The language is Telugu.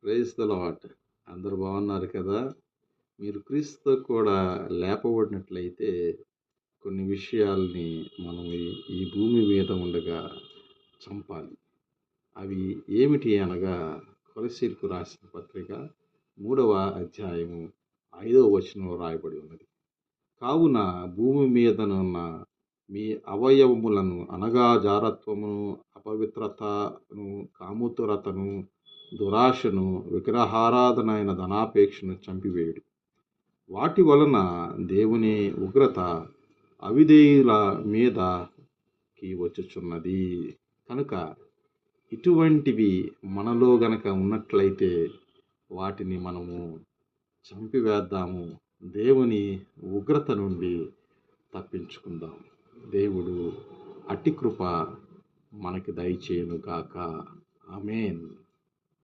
Praise the lord. అందరూ బాగున్నారు కదా? మీరు క్రీస్తుతో కూడా లేపబడినట్లయితే కొన్ని విషయాల్ని మనం ఈ భూమి మీద ఉండగా చంపాలి. అవి ఏమిటి అనగా కొలస్సీలకు రాసిన పత్రిక 3వ అధ్యాయము 5వ వచనంలో రాయబడి ఉన్నది. కావున భూమి మీదనున్న మీ అవయవములను అనగా జారత్వమును, అపవిత్రతను, కాముతురతను, దురాశను, విగ్రహారాధన అయిన ధనాపేక్షను చంపివేయుడి. వాటి వలన దేవుని ఉగ్రత అవిధేయుల మీదకి వచ్చుచున్నది. కనుక ఇటువంటివి మనలో గనక ఉన్నట్లయితే వాటిని మనము చంపివేద్దాము. దేవుని ఉగ్రత నుండి తప్పించుకుందాం. దేవుడు అట్టి కృప మనకి దయచేయును గాక. ఆమేన్.